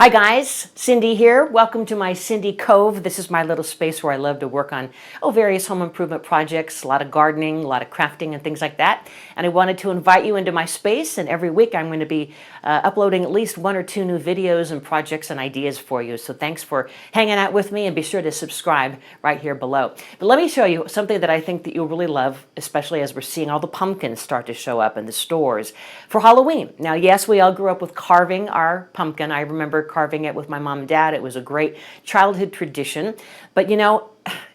Hi guys, Cindy here. Welcome to my Cindy Cove. This is my little space where I love to work on various home improvement projects, a lot of gardening, a lot of crafting and things like that. And I wanted to invite you into my space, and every week I'm going to be uploading at least one or two new videos and projects and ideas for you. So thanks for hanging out with me, and be sure to subscribe right here below. But let me show you something that I think that you'll really love, especially as we're seeing all the pumpkins start to show up in the stores for Halloween. Now, yes, we all grew up with carving our pumpkin. I remember carving it with my mom and dad. It was a great childhood tradition. But you know,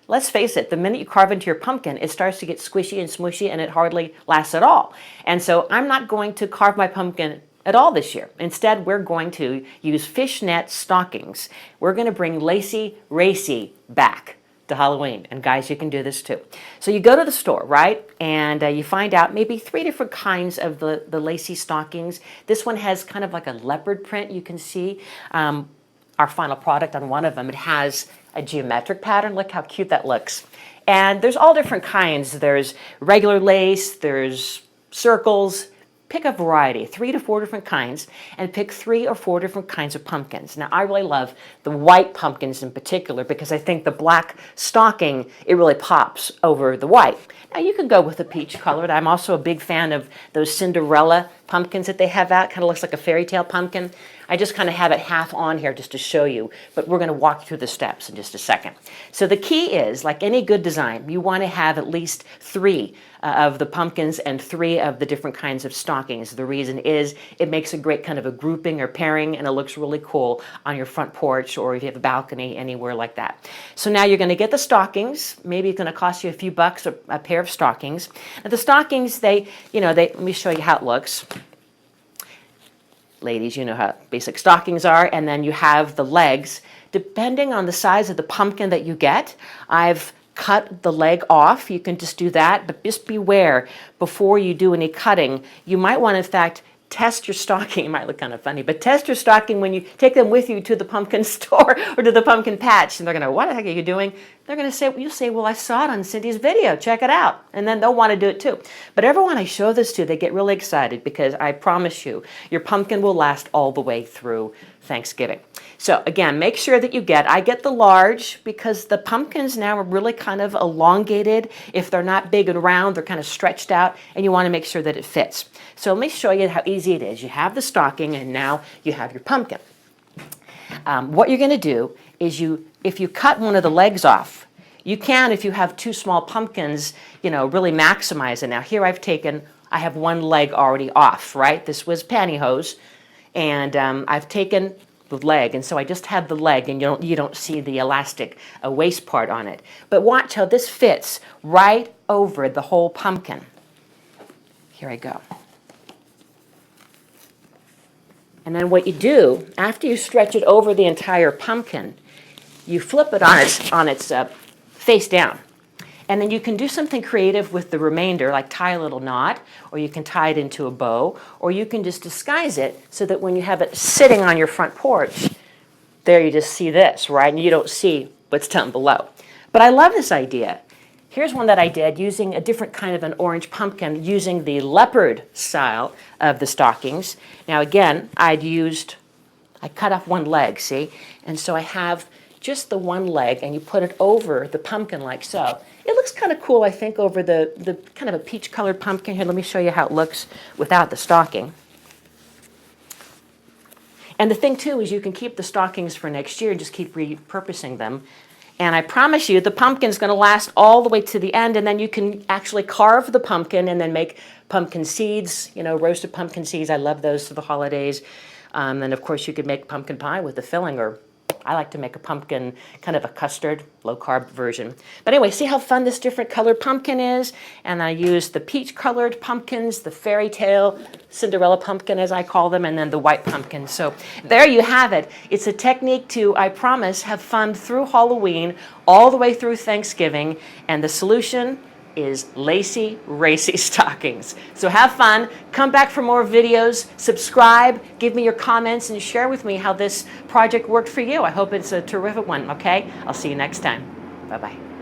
let's face it, the minute you carve into your pumpkin, it starts to get squishy and smushy, and it hardly lasts at all. And so I'm not going to carve my pumpkin at all this year. Instead, we're going to use fishnet stockings. We're going to bring Lacy racy back to Halloween. And guys, you can do this too. So you go to the store, right? And you find out maybe 3 different kinds of the Lacy stockings. This one has kind of like a leopard print, you can see. Our final product on one of them, it has a geometric pattern. Look how cute that looks. And there's all different kinds. There's regular lace, there's circles. Pick a variety, 3 to 4 different kinds, and pick 3 or 4 different kinds of pumpkins. Now, I really love the white pumpkins in particular because I think the black stocking, it really pops over the white. Now, you can go with the peach colored. I'm also a big fan of those Cinderella pumpkins that they have out. Kind of looks like a fairy tale pumpkin. I just kind of have it half on here just to show you, but we're going to walk through the steps in just a second. So the key is, like any good design, you want to have at least 3 of the pumpkins and 3 of the different kinds of stockings. The reason is it makes a great kind of a grouping or pairing, and it looks really cool on your front porch, or if you have a balcony, anywhere like that. So now you're going to get the stockings. Maybe it's going to cost you a few bucks a pair of stockings. Now the stockings, let me show you how it looks. Ladies, you know how basic stockings are, and then you have the legs. Depending on the size of the pumpkin that you get, I've cut the leg off. You can just do that, but just beware before you do any cutting. You might want to, in fact, test your stocking. It might look kind of funny, but test your stocking when you take them with you to the pumpkin store or to the pumpkin patch, and they're going to, what the heck are you doing? They're going to say, you say, well, I saw it on Cindy's video. Check it out. And then they'll want to do it too. But everyone I show this to, they get really excited because I promise you, your pumpkin will last all the way through Thanksgiving. So again, make sure that I get the large because the pumpkins now are really kind of elongated. If they're not big and round, they're kind of stretched out, and you want to make sure that it fits. So let me show you how easy it is. You have the stocking, and now you have your pumpkin. What you're going to do is if you cut one of the legs off, you can, if you have 2 small pumpkins, really maximize it. Now here I have one leg already off, right? This was pantyhose, and I've taken the leg, and so I just have the leg, and you don't see the elastic waist part on it. But watch how this fits right over the whole pumpkin. Here I go. And then what you do, after you stretch it over the entire pumpkin, you flip it on its face down. And then you can do something creative with the remainder, like tie a little knot, or you can tie it into a bow, or you can just disguise it so that when you have it sitting on your front porch, there you just see this, right? And you don't see what's down below. But I love this idea. Here's one that I did using a different kind of an orange pumpkin, using the leopard style of the stockings. Now again, I cut off one leg, see? And so I have just the one leg, and you put it over the pumpkin like so. It looks kind of cool, I think, over the kind of a peach-colored pumpkin. Here, let me show you how it looks without the stocking. And the thing, too, is you can keep the stockings for next year and just keep repurposing them. And I promise you, the pumpkin's going to last all the way to the end, and then you can actually carve the pumpkin and then make pumpkin seeds, roasted pumpkin seeds. I love those for the holidays. And, of course, you could make pumpkin pie with the filling, or I like to make a pumpkin, kind of a custard, low-carb version. But anyway, see how fun this different colored pumpkin is? And I used the peach-colored pumpkins, the fairy tale, Cinderella pumpkin, as I call them, and then the white pumpkin. So there you have it. It's a technique to, I promise, have fun through Halloween, all the way through Thanksgiving. And the solution is Lacy racy stockings. So have fun, come back for more videos, subscribe, give me your comments, and share with me how this project worked for you. I hope it's a terrific one, okay? I'll see you next time. Bye-bye.